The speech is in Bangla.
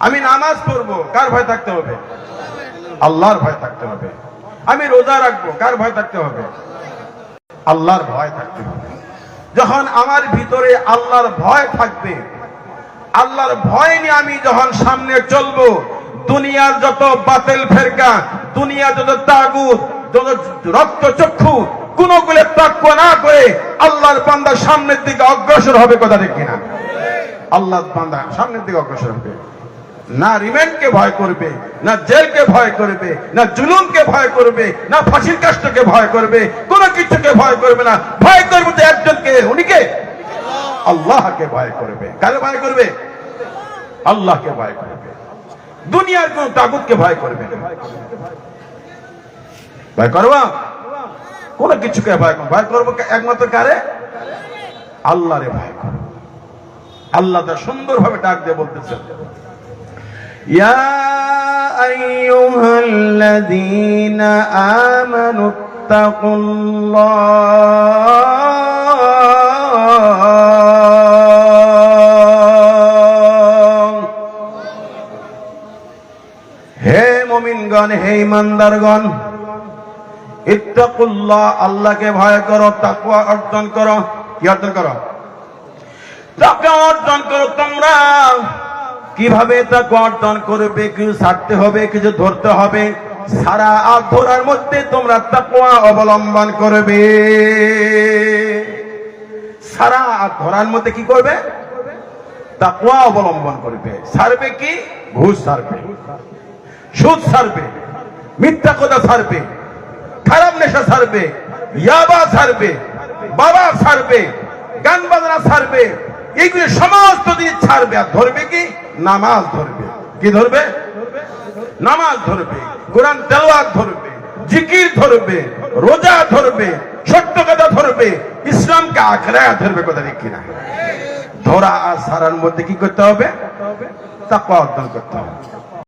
আমি নামাজ পড়বো, কার ভয় থাকতে হবে? আল্লাহর ভয় থাকতে হবে। আমি রোজা রাখবো, কার ভয় থাকতে হবে? আল্লাহর ভয় থাকতে হবে। যখন আমার ভিতরে আল্লাহর ভয় থাকবে, আল্লাহর ভয় নিয়ে আমি যখন সামনে চলবো, দুনিয়ার যত বাতিল ফেরকা, দুনিয়ার যত তাগুত, যত রক্তচক্ষু, কোনগুলো তাকওয়া না করে আল্লাহর বান্দা সামনের দিকে অগ্রসর হবে। কথা ঠিক কিনা? আল্লাহর বান্দা সামনের দিকে অগ্রসর হবে। না রিমান্ডকে ভয় করবে, না জেলকে ভয় করবে, না জুলুমকে ভয় করবে, না ফাঁসির কাষ্ঠকে ভয় করবে, কোনো কিছুকে ভয় করবে না। ভয় করবে তো একজনকে, উনিকে আল্লাহকে ভয় করবে। কারে ভয় করবে? আল্লাহকে ভয় করবে। দুনিয়ার কোন তাগুতকে ভয় করবে না। ভয় করবা? কোন কিছুকে ভয় করবো? ভয় করবো একমাত্র কারে? আল্লাহরে ভয় করবো। আল্লাহ তা সুন্দরভাবে ডাক দিয়ে বলতেছেন, ইয়া আইয়ুহাল্লাযীনা আমানুত্তাকুল্লাহ, হে মুমিনগণ, হে ঈমানদারগণ, ইত্তাকুল্লাহ, আল্লাহকে ভয় করো, তাকওয়া অর্জন করো। কি অর্জন করো? তাকওয়া অর্জন করো। তোমরা কিভাবে তাকওয়া অর্জন করবে? কিছু ছাড়তে হবে, কিছু ধরতে হবে। সারা ধরার মধ্যে তোমরা তাকওয়া অবলম্বন করবে। সারা ধরার মধ্যে কি করবে? তাকওয়া অবলম্বন করবে। ছাড়বে কি? ঘুষ ছাড়বে, সুদ ছাড়বে, মিথ্যা কথা ছাড়বে, খারাপ নেশা ছাড়বে, ইয়াবা ছাড়বে, বাবা ছাড়বে, গান বাজনা ছাড়বে। এইগুলো সমস্ত জিনিস ছাড়বে। আর ধরবে কি? নামাজ ধরবে। কি ধরবে? নামাজ ধরবে, কোরআন তেলাওয়াত ধরবে, জিকির ধরবে, রোজা ধরবে, সত্য কথা ধরবে, ইসলামকে আঁকড়ে ধরবে। কথা ঠিক কিনা? ধরা আর ছাড়ার মধ্যে কি করতে হবে? তাকওয়া অর্জন করতে হবে।